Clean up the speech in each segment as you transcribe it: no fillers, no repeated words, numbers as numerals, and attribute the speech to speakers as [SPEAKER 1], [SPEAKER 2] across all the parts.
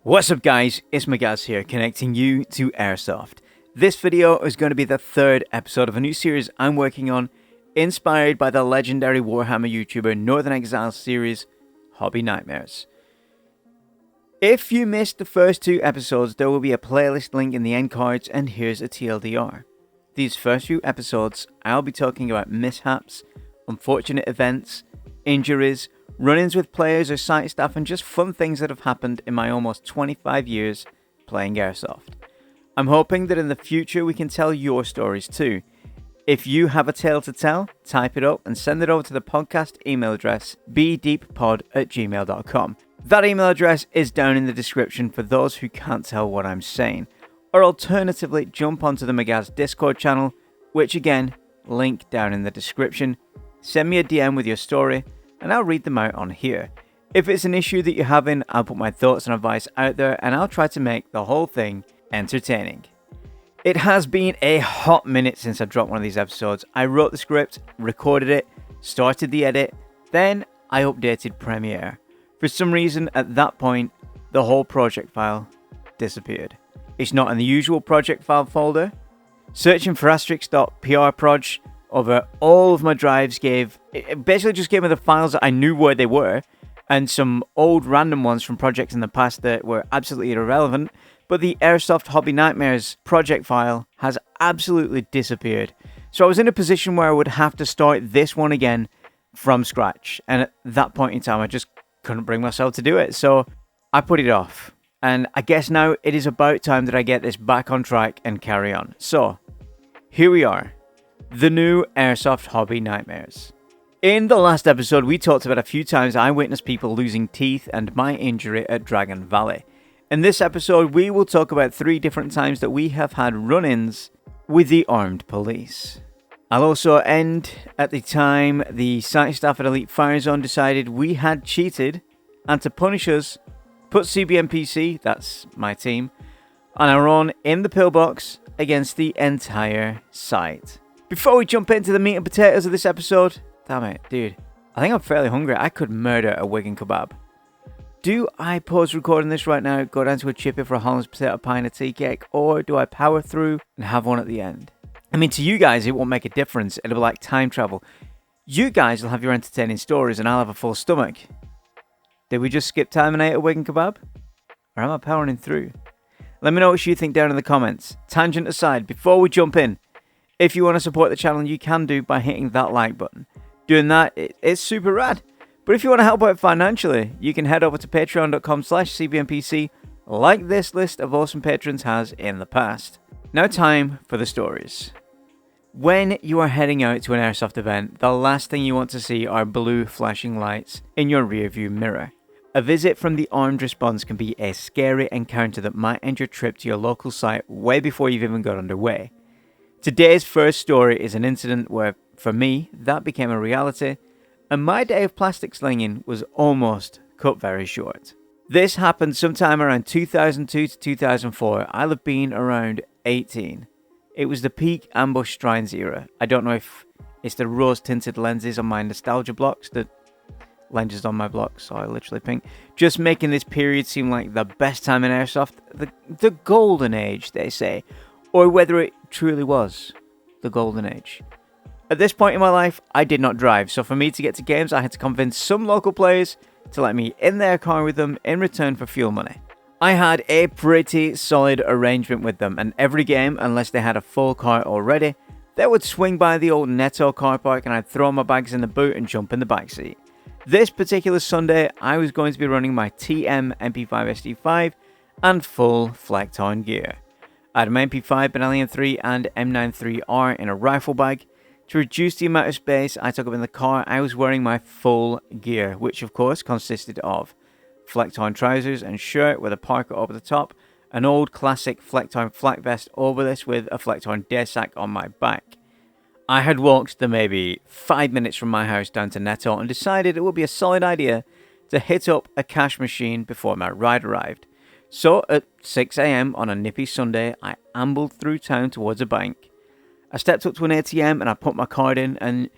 [SPEAKER 1] What's up guys, it's Magaz here, connecting you to Airsoft. This video is going to be the third episode of a new series I'm working on, inspired by the legendary Warhammer YouTuber Northern Exile's series, Hobby Nightmares. If you missed the first two episodes, there will be a playlist link in the end cards, and here's a TLDR. These first few episodes, I'll be talking about mishaps, unfortunate events, injuries, run-ins with players or site staff, and just fun things that have happened in my almost 25 years playing Airsoft. I'm hoping that in the future we can tell your stories too. If you have a tale to tell, type it up and send it over to the podcast email address bdeeppod@gmail.com. That email address is down in the description for those who can't tell what I'm saying. Or alternatively, jump onto the Magaz Discord channel, which again, link down in the description. Send me a DM with your story, and I'll read them out on here. If it's an issue that you're having, I'll put my thoughts and advice out there, and I'll try to make the whole thing entertaining. It has been a hot minute since I dropped one of these episodes. I wrote the script, recorded it, started the edit, then I updated Premiere. For some reason, at that point, the whole project file disappeared. It's not in the usual project file folder. Searching for *proj over all of my drives basically just gave me the files that I knew where they were, and some old random ones from projects in the past that were absolutely irrelevant. But the Airsoft Hobby Nightmares project file has absolutely disappeared. So I was in a position where I would have to start this one again from scratch. And at that point in time, I just couldn't bring myself to do it. So I put it off. And I guess now it is about time that I get this back on track and carry on. So here we are. The new Airsoft Hobby Nightmares. In the last episode, we talked about a few times I witnessed people losing teeth and my injury at Dragon Valley. In this episode, we will talk about 3 different times that we have had run-ins with the armed police. I'll also end at the time the site staff at Elite Fire Zone decided we had cheated, and to punish us, put CBNPC, that's my team, on our own in the pillbox against the entire site. Before we jump into the meat and potatoes of this episode, damn it, dude, I think I'm fairly hungry. I could murder a Wigan kebab. Do I pause recording this right now, go down to a chippy for a Hollands potato pie and a tea cake, or do I power through and have one at the end? I mean, to you guys, it won't make a difference. It'll be like time travel. You guys will have your entertaining stories and I'll have a full stomach. Did we just skip time and eat a Wigan kebab? Or am I powering through? Let me know what you think down in the comments. Tangent aside, before we jump in, if you want to support the channel, you can do by hitting that like button. Doing that, it's super rad. But if you want to help out financially, you can head over to patreon.com/cbnpc, like this list of awesome patrons has in the past. Now time for the stories. When you are heading out to an Airsoft event, the last thing you want to see are blue flashing lights in your rearview mirror. A visit from the armed response can be a scary encounter that might end your trip to your local site way before you've even got underway. Today's first story is an incident where, for me, that became a reality, and my day of plastic slinging was almost cut very short. This happened sometime around 2002 to 2004. I'll have been around 18. It was the peak ambush shrines era. I don't know if it's the rose-tinted lenses on my nostalgia blocks, the lenses on my blocks, so I literally pink, just making this period seem like the best time in Airsoft, the golden age, they say, or whether it truly was the golden age. At this point in my life, I did not drive, so for me to get to games, I had to convince some local players to let me in their car with them in return for fuel money. I had a pretty solid arrangement with them, and every game, unless they had a full car already, they would swing by the old Netto car park and I'd throw my bags in the boot and jump in the backseat. This particular Sunday, I was going to be running my TM MP5 SD5 and full Flecktown gear. I had my MP5, Benellian 3 and M93R in a rifle bag. To reduce the amount of space I took up in the car, I was wearing my full gear, which of course consisted of Flecktown trousers and shirt with a parka over the top, an old classic Flecktown flak vest over this with a Flecktown day sack on my back. I had walked the maybe 5 minutes from my house down to Netto and decided it would be a solid idea to hit up a cash machine before my ride arrived. So at 6 AM on a nippy Sunday, I ambled through town towards a bank. I stepped up to an ATM and I put my card in, and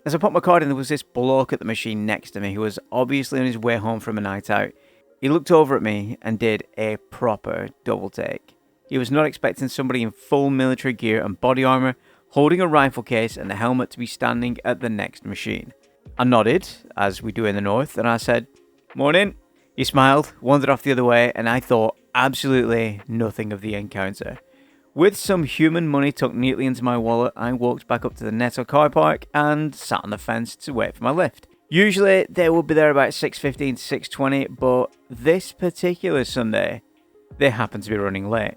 [SPEAKER 1] as I put my card in, there was this bloke at the machine next to me who was obviously on his way home from a night out. He looked over at me and did a proper double take. He was not expecting somebody in full military gear and body armor, holding a rifle case and a helmet to be standing at the next machine. I nodded, as we do in the north, and I said, "Morning." He smiled, wandered off the other way, and I thought absolutely nothing of the encounter. With some human money tucked neatly into my wallet, I walked back up to the Netto car park and sat on the fence to wait for my lift. Usually, they would be there about 6:15 to 6:20, but this particular Sunday, they happened to be running late.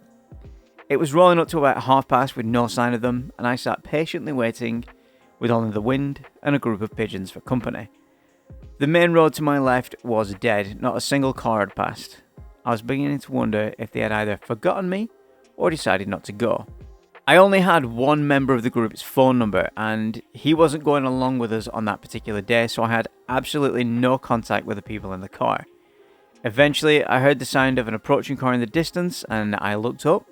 [SPEAKER 1] It was rolling up to about past with no sign of them, and I sat patiently waiting with only the wind and a group of pigeons for company. The main road to my left was dead, not a single car had passed. I was beginning to wonder if they had either forgotten me or decided not to go. I only had one member of the group's phone number, and he wasn't going along with us on that particular day, so I had absolutely no contact with the people in the car. Eventually, I heard the sound of an approaching car in the distance, and I looked up,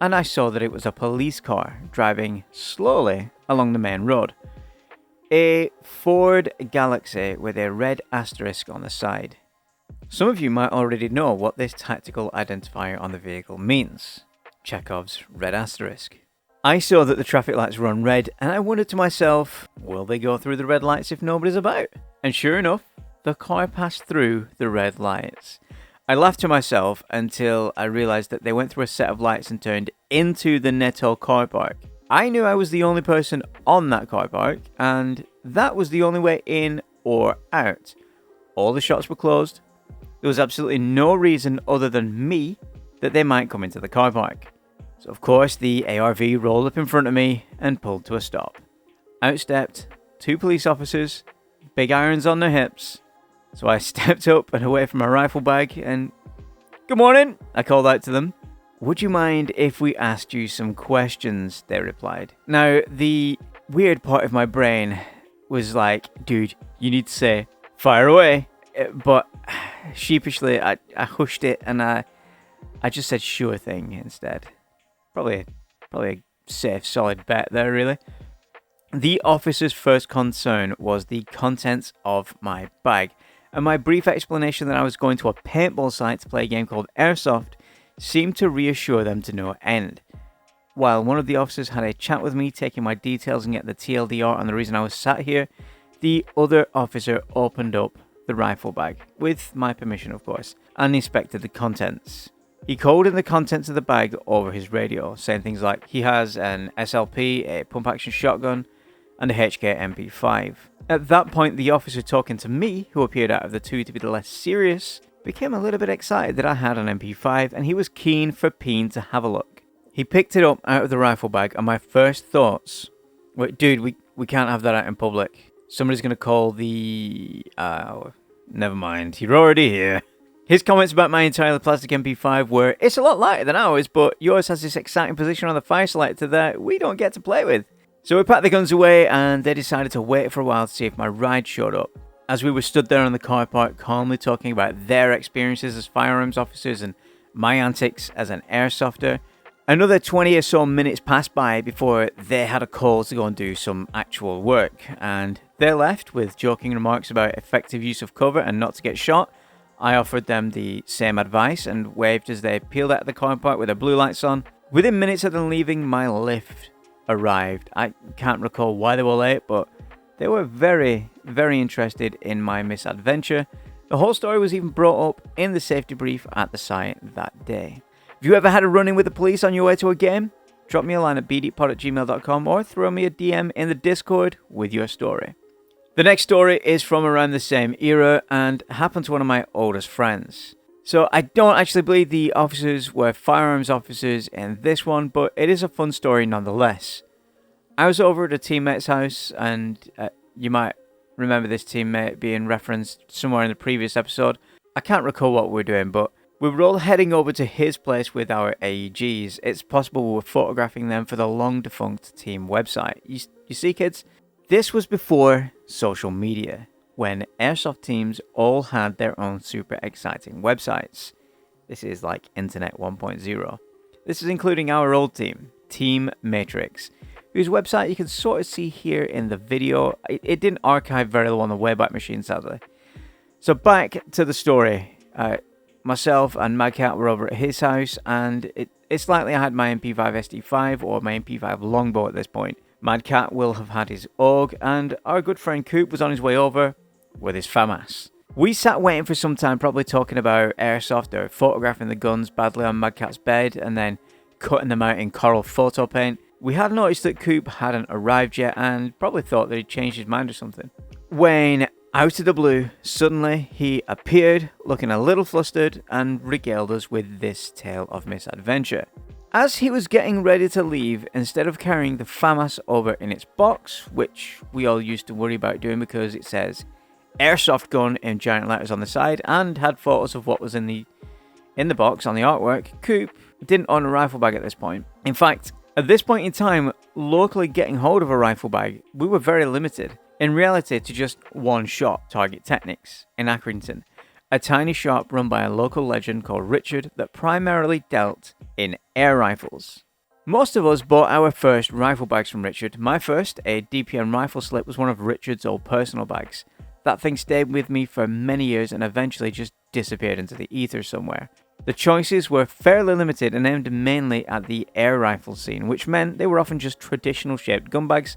[SPEAKER 1] and I saw that it was a police car driving slowly along the main road. A Ford Galaxy with a red asterisk on the side. Some of you might already know what this tactical identifier on the vehicle means. Chekhov's red asterisk. I saw that the traffic lights were on red, and I wondered to myself, will they go through the red lights if nobody's about? And sure enough, the car passed through the red lights. I laughed to myself until I realized that they went through a set of lights and turned into the Netto car park. I knew I was the only person on that car park, and that was the only way in or out. All the shops were closed. There was absolutely no reason other than me that they might come into the car park. So of course the ARV rolled up in front of me and pulled to a stop. Out stepped two police officers, big irons on their hips. So I stepped up and away from my rifle bag and, "Good morning," I called out to them. "Would you mind if we asked you some questions?" they replied. Now, the weird part of my brain was like, dude, you need to say, "Fire away." But sheepishly, I hushed it and I just said "sure thing" instead. Probably a safe, solid bet there, really. The officer's first concern was the contents of my bag, and my brief explanation that I was going to a paintball site to play a game called Airsoft seemed to reassure them to no end. While one of the officers had a chat with me, taking my details and getting the TLDR on the reason I was sat here, the other officer opened up the rifle bag, with my permission of course, and inspected the contents. He called in the contents of the bag over his radio, saying things like he has an SLP, a pump-action shotgun, and a HK MP5. At that point, the officer talking to me, who appeared out of the two to be the less serious, became a little bit excited that I had an MP5, and he was keen for Peen to have a look. He picked it up out of the rifle bag, and my first thoughts were, dude, we can't have that out in public. Somebody's going to call the... never mind, you're already here. His comments about my entirely plastic MP5 were, "It's a lot lighter than ours, but yours has this exciting position on the fire selector that we don't get to play with." So we packed the guns away and they decided to wait for a while to see if my ride showed up. As we were stood there on the car park calmly talking about their experiences as firearms officers and my antics as an airsofter, another 20 or so minutes passed by before they had a call to go and do some actual work, and they left with joking remarks about effective use of cover and not to get shot. I offered them the same advice and waved as they peeled out of the car park with their blue lights on. Within minutes of them leaving, my lift arrived. I can't recall why they were late, but they were very, very interested in my misadventure. The whole story was even brought up in the safety brief at the site that day. Have you ever had a run-in with the police on your way to a game? Drop me a line at bdpod@gmail.com or throw me a DM in the Discord with your story. The next story is from around the same era and happened to one of my oldest friends. So I don't actually believe the officers were firearms officers in this one, but it is a fun story nonetheless. I was over at a teammate's house, and you might remember this teammate being referenced somewhere in the previous episode. I can't recall what we were doing, but we were all heading over to his place with our AEGs. It's possible we were photographing them for the long-defunct team website. You see, kids? This was before social media, when Airsoft teams all had their own super exciting websites. This is like Internet 1.0. This is including our old team, Team Matrix, whose website you can sort of see here in the video. It didn't archive very low on the Wayback Machine, sadly. So back to the story. Myself and Magcat were over at his house, and it's likely I had my MP5 SD5 or my MP5 longbow at this point. Mad Cat will have had his AUG, and our good friend Coop was on his way over with his FAMAS. We sat waiting for some time, probably talking about Airsoft or photographing the guns badly on Mad Cat's bed and then cutting them out in coral photo paint. We had noticed that Coop hadn't arrived yet and probably thought that he'd changed his mind or something. When, out of the blue, suddenly he appeared, looking a little flustered, and regaled us with this tale of misadventure. As he was getting ready to leave, instead of carrying the FAMAS over in its box, which we all used to worry about doing because it says Airsoft gun in giant letters on the side and had photos of what was in the box on the artwork, Coop didn't own a rifle bag at this point. In fact, at this point in time, locally getting hold of a rifle bag, we were very limited. In reality, to just one shop, Target Technics, in Accrington, a tiny shop run by a local legend called Richard that primarily dealt in air rifles. Most of us bought our first rifle bags from Richard. My first, a DPM rifle slip, was one of Richard's old personal bags. That thing stayed with me for many years and eventually just disappeared into the ether somewhere. The choices were fairly limited and aimed mainly at the air rifle scene, which meant they were often just traditional shaped gun bags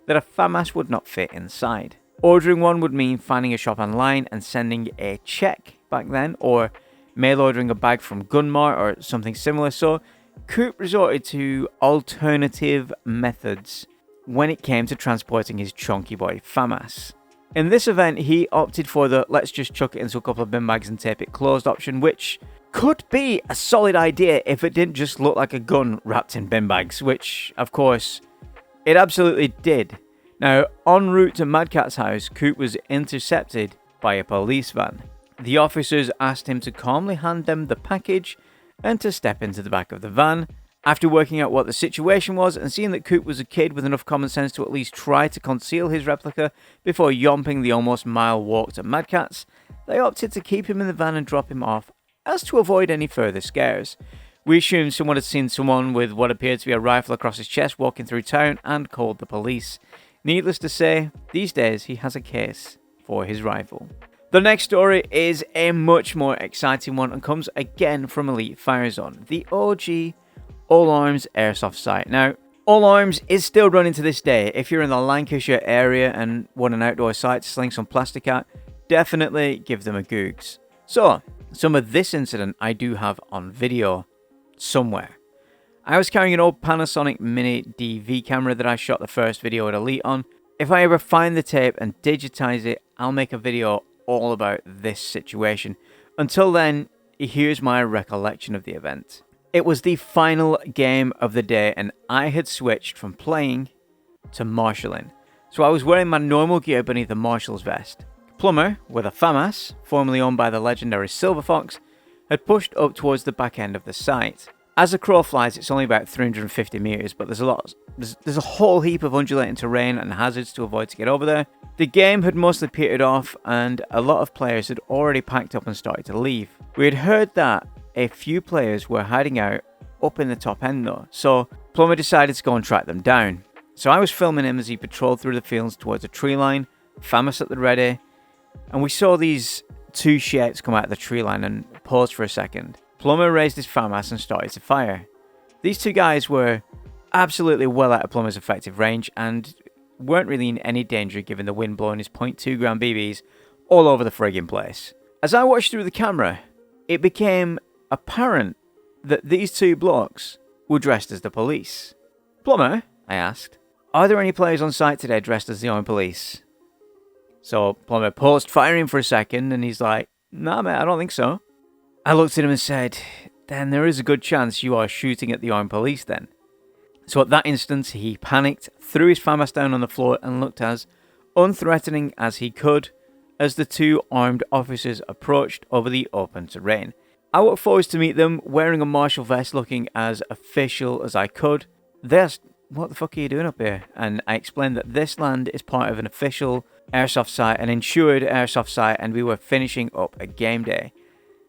[SPEAKER 1] that a FAMAS would not fit inside. Ordering one would mean finding a shop online and sending a check back then, or mail ordering a bag from Gunmart or something similar, so Coop resorted to alternative methods when it came to transporting his chunky boy FAMAS. In this event, he opted for the let's just chuck it into a couple of bin bags and tape it closed option, which could be a solid idea if it didn't just look like a gun wrapped in bin bags, which, of course, it absolutely did. Now, en route to Mad Cat's house, Coop was intercepted by a police van. The officers asked him to calmly hand them the package and to step into the back of the van. After working out what the situation was and seeing that Coop was a kid with enough common sense to at least try to conceal his replica before yomping the almost mile walk to Mad Cat's, they opted to keep him in the van and drop him off as to avoid any further scares. We assumed someone had seen someone with what appeared to be a rifle across his chest walking through town and called the police. Needless to say, these days he has a case for his rifle. The next story is a much more exciting one and comes again from Elite Firezone, the OG All Arms Airsoft site. Now, All Arms is still running to this day. If you're in the Lancashire area and want an outdoor site to sling some plastic at, definitely give them a googs. So, some of this incident I do have on video somewhere. I was carrying an old Panasonic Mini DV camera that I shot the first video at Elite on. If I ever find the tape and digitize it, I'll make a video all about this situation. Until then, here's my recollection of the event. It was the final game of the day and I had switched from playing to marshalling. So I was wearing my normal gear beneath the marshal's vest. Plumber, with a FAMAS, formerly owned by the legendary Silver Fox, had pushed up towards the back end of the site. As a crow flies, it's only about 350 meters, but there's a whole heap of undulating terrain and hazards to avoid to get over there. The game had mostly petered off and a lot of players had already packed up and started to leave. We had heard that a few players were hiding out up in the top end though, so Plumber decided to go and track them down. So I was filming him as he patrolled through the fields towards a tree line, FAMAS at the ready, and we saw these two shapes come out of the tree line and paused for a second. Plumber raised his FAMAS and started to fire. These two guys were absolutely well out of Plumber's effective range and weren't really in any danger given the wind blowing his .2 gram BBs all over the friggin' place. As I watched through the camera, it became apparent that these two blokes were dressed as the police. Plumber, I asked, are there any players on site today dressed as the armed police? So Plumber paused firing for a second and he's like, nah mate, I don't think so. I looked at him and said, then there is a good chance you are shooting at the armed police then. So at that instant he panicked, threw his FAMAS down on the floor and looked as unthreatening as he could as the two armed officers approached over the open terrain. I walked forward to meet them wearing a marshal vest looking as official as I could. They asked, what the fuck are you doing up here? And I explained that this land is part of an official airsoft site, an insured airsoft site, and we were finishing up a game day.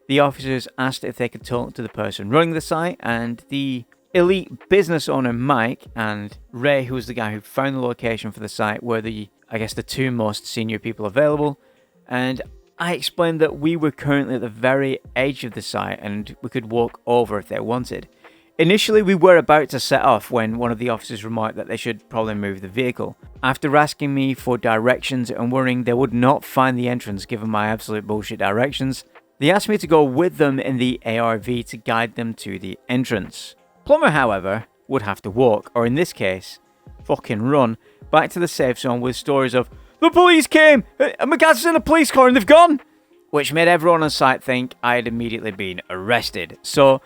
[SPEAKER 1] The officers asked if they could talk to the person running the site, and the Elite business owner Mike and Ray, who was the guy who found the location for the site, were the two most senior people available. And I explained that we were currently at the very edge of the site and we could walk over if they wanted. Initially, we were about to set off when one of the officers remarked that they should probably move the vehicle. After asking me for directions and worrying they would not find the entrance given my absolute bullshit directions, they asked me to go with them in the ARV to guide them to the entrance. Plumber, however, would have to walk, or in this case, fucking run, back to the safe zone with stories of, "The police came! Magaz is in a police car and they've gone!" Which made everyone on site think I had immediately been arrested. So,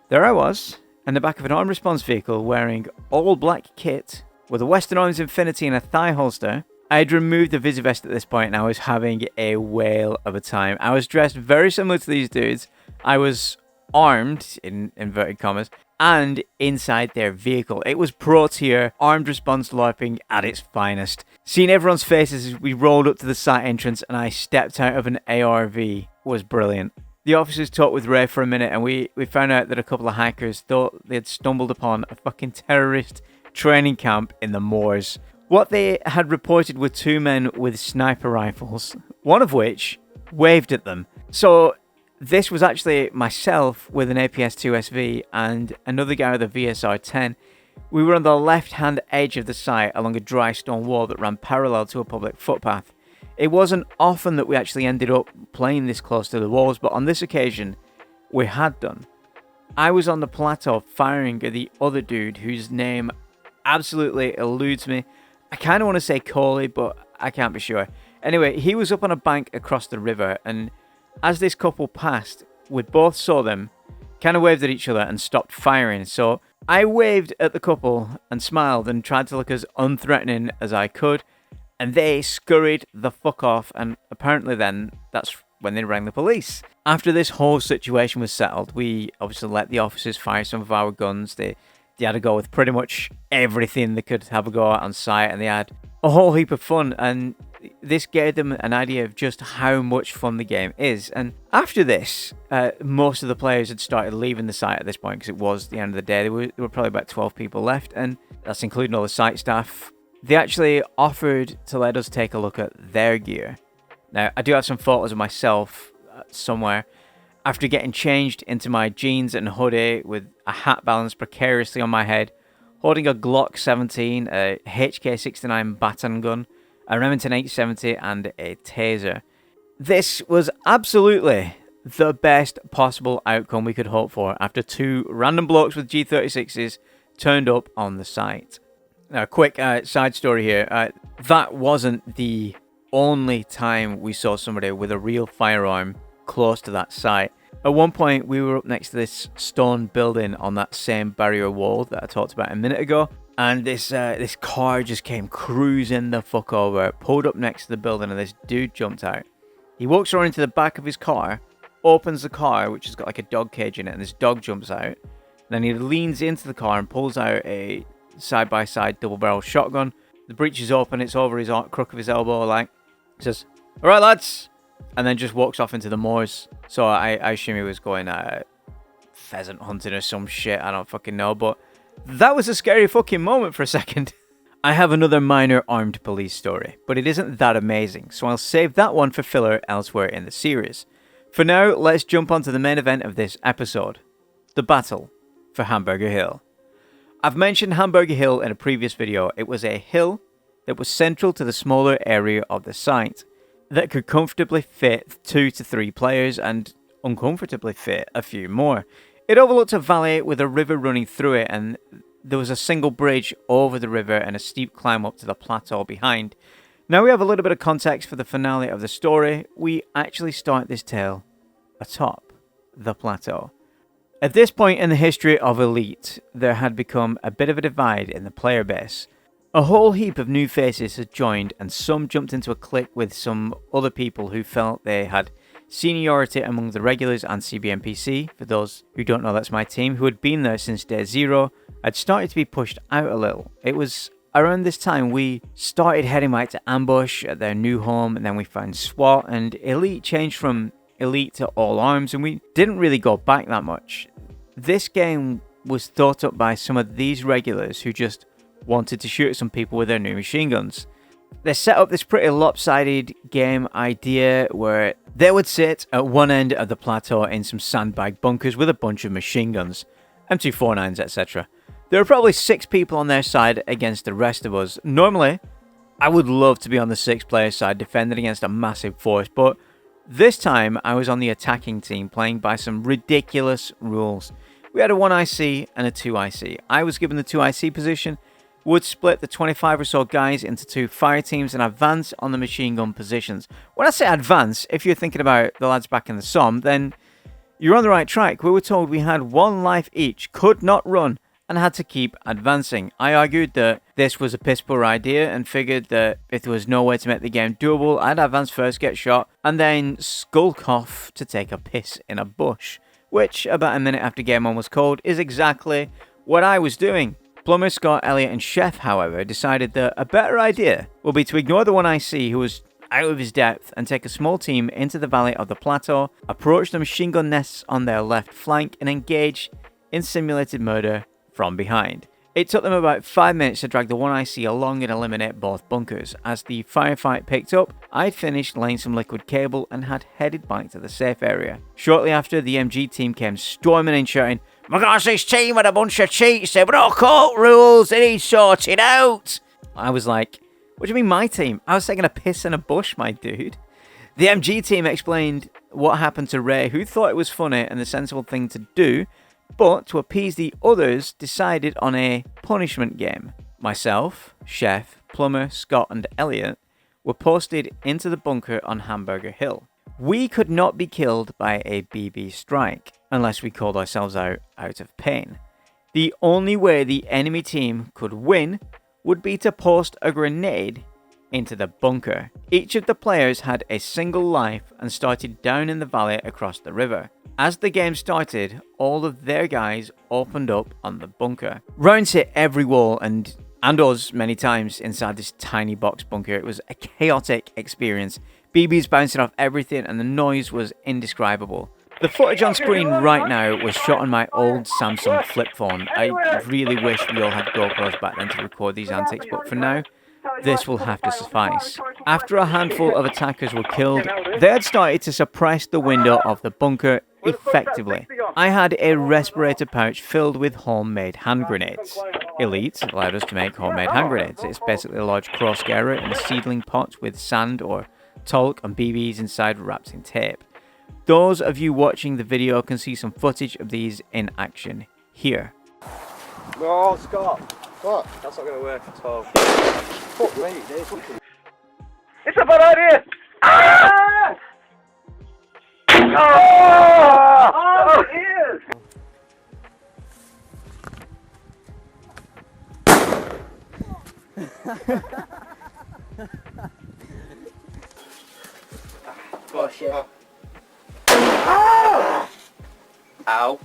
[SPEAKER 1] there I was, in the back of an armed response vehicle wearing all black kit, with a Western Arms Infinity and a thigh holster. I had removed the Visivest at this point and I was having a whale of a time. I was dressed very similar to these dudes. I was armed, in inverted commas, and inside their vehicle. It was pro tier, armed response LARPing at its finest. Seeing everyone's faces as we rolled up to the site entrance and I stepped out of an ARV was brilliant. The officers talked with Ray for a minute and we found out that a couple of hackers thought they had stumbled upon a fucking terrorist training camp in the moors. What they had reported were two men with sniper rifles, one of which waved at them. So this was actually myself with an APS-2 SV and another guy with a VSR-10. We were on the left-hand edge of the site along a dry stone wall that ran parallel to a public footpath. It wasn't often that we actually ended up playing this close to the walls, but on this occasion, we had done. I was on the plateau firing at the other dude whose name absolutely eludes me. I kind of want to say Coley, but I can't be sure. Anyway, he was up on a bank across the river, and as this couple passed, we both saw them, kind of waved at each other and stopped firing. So I waved at the couple and smiled and tried to look as unthreatening as I could, and they scurried the fuck off, and apparently then that's when they rang the police. After this whole situation was settled, we obviously let the officers fire some of our guns. They had to go with pretty much everything they could have a go at on site, and they had a whole heap of fun, and this gave them an idea of just how much fun the game is. And after this, most of the players had started leaving the site at this point because it was the end of the day. There were probably about 12 people left, and that's including all the site staff. They actually offered to let us take a look at their gear. Now, I do have some photos of myself somewhere. After getting changed into my jeans and hoodie with a hat balanced precariously on my head, holding a Glock 17, a HK69 baton gun, a Remington 870 and a taser. This was absolutely the best possible outcome we could hope for after two random blokes with G36s turned up on the site. Now, a quick side story here. That wasn't the only time we saw somebody with a real firearm close to that site. At one point, we were up next to this stone building on that same barrier wall that I talked about a minute ago, and this car just came cruising the fuck over, pulled up next to the building, and this dude jumped out. He walks around into the back of his car, opens the car, which has got like a dog cage in it, and this dog jumps out. Then he leans into the car and pulls out a side-by-side double-barrel shotgun. The breech is open, it's over his crook of his elbow, like, says, "All right, lads," and then just walks off into the moors. So I assume he was going pheasant hunting or some shit, I don't fucking know, but that was a scary fucking moment for a second. I have another minor armed police story, but it isn't that amazing, so I'll save that one for filler elsewhere in the series. For now, let's jump onto the main event of this episode, the battle for Hamburger Hill. I've mentioned Hamburger Hill in a previous video. It was a hill that was central to the smaller area of the site that could comfortably fit 2 to 3 players and uncomfortably fit a few more. It overlooked a valley with a river running through it, and there was a single bridge over the river and a steep climb up to the plateau behind. Now we have a little bit of context for the finale of the story. We actually start this tale atop the plateau. At this point in the history of Elite, there had become a bit of a divide in the player base. A whole heap of new faces had joined, and some jumped into a clique with some other people who felt they had seniority among the regulars and CBNPC. For those who don't know, that's my team, who had been there since day 0, had started to be pushed out a little. It was around this time we started heading back to ambush at their new home, and then we found SWAT, and Elite changed from Elite to all arms, and we didn't really go back that much. This game was thought up by some of these regulars who just wanted to shoot at some people with their new machine guns. They set up this pretty lopsided game idea where they would sit at one end of the plateau in some sandbag bunkers with a bunch of machine guns, M249s, etc. There were probably 6 people on their side against the rest of us. Normally, I would love to be on the 6-player side defending against a massive force, but this time I was on the attacking team playing by some ridiculous rules. We had a 1IC and a 2IC. I was given the 2IC position, would split the 25 or so guys into 2 fire teams and advance on the machine gun positions. When I say advance, if you're thinking about the lads back in the Somme, then you're on the right track. We were told we had 1 life each, could not run, and had to keep advancing. I argued that this was a piss poor idea and figured that if there was no way to make the game doable, I'd advance first, get shot, and then skulk off to take a piss in a bush, which about a minute after game 1 was called is exactly what I was doing. Plumber, Scott, Elliot and Chef, however, decided that a better idea would be to ignore the 1IC who was out of his depth and take a small team into the valley of the plateau, approach the machine gun nests on their left flank and engage in simulated murder from behind. It took them about 5 minutes to drag the 1IC along and eliminate both bunkers. As the firefight picked up, I'd finished laying some liquid cable and had headed back to the safe area. Shortly after, the MG team came storming in shouting, "Magaz, this team had a bunch of cheats, they broke court rules, they need sorted out." I was like, "What do you mean my team? I was taking a piss in a bush, my dude." The MG team explained what happened to Ray, who thought it was funny and the sensible thing to do, but to appease the others, decided on a punishment game. Myself, Chef, Plumber, Scott and Elliot were posted into the bunker on Hamburger Hill. We could not be killed by a BB strike unless we called ourselves out of pain. The only way the enemy team could win would be to post a grenade into the bunker. Each of the players had a single life and started down in the valley across the river. As the game started, all of their guys opened up on the bunker. Rounds hit every wall and us many times inside this tiny box bunker. It was a chaotic experience. BBs bouncing off everything and the noise was indescribable. The footage on screen right now was shot on my old Samsung flip phone. I really wish we all had GoPros back then to record these antics, but for now, this will have to suffice. After a handful of attackers were killed, they had started to suppress the window of the bunker effectively. I had a respirator pouch filled with homemade hand grenades. Elite allowed us to make homemade hand grenades. It's basically a large cross scarer in a seedling pot with sand or talc and BBs inside wrapped in tape. Those of you watching the video can see some footage of these in action here.
[SPEAKER 2] Oh, Scott.
[SPEAKER 3] What?
[SPEAKER 2] That's not going to work at all.
[SPEAKER 3] Fuck me,
[SPEAKER 2] It's a bad idea! Ah! Oh, it is!
[SPEAKER 3] Oh shit.
[SPEAKER 2] Ah!
[SPEAKER 3] Ow.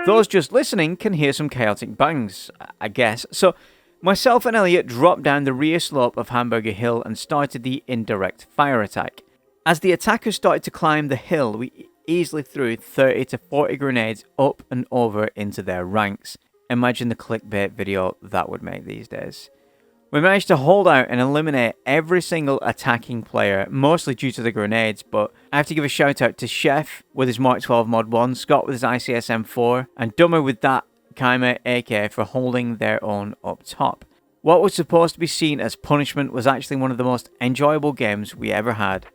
[SPEAKER 1] Those just listening can hear some chaotic bangs, I guess. So, myself and Elliot dropped down the rear slope of Hamburger Hill and started the indirect fire attack. As the attackers started to climb the hill, we easily threw 30 to 40 grenades up and over into their ranks. Imagine the clickbait video that would make these days. We managed to hold out and eliminate every single attacking player, mostly due to the grenades, but I have to give a shout out to Chef with his Mark 12 Mod 1, Scott with his ICS M4, and Dummer with that Keimer AK for holding their own up top. What was supposed to be seen as punishment was actually one of the most enjoyable games we ever had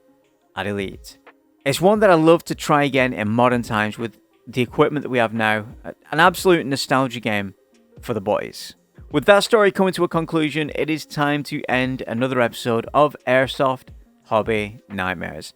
[SPEAKER 1] at Elite. It's one that I love to try again in modern times with the equipment that we have now, an absolute nostalgia game for the boys. With that story coming to a conclusion, it is time to end another episode of Airsoft Hobby Nightmares.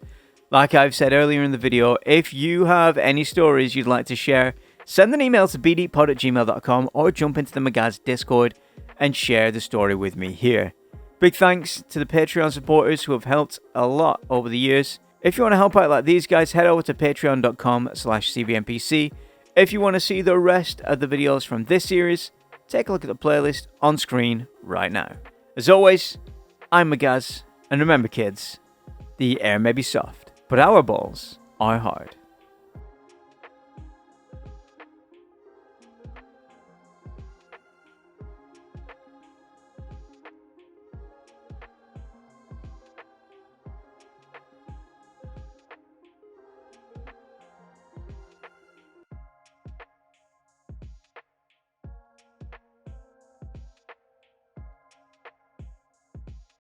[SPEAKER 1] Like I've said earlier in the video, if you have any stories you'd like to share, send an email to bdpod@gmail.com or jump into the Magaz Discord and share the story with me here. Big thanks to the Patreon supporters who have helped a lot over the years. If you want to help out like these guys, head over to patreon.com/cbnpc. If you want to see the rest of the videos from this series, take a look at the playlist on screen right now. As always, I'm Magaz, and remember kids, the air may be soft, but our balls I hide.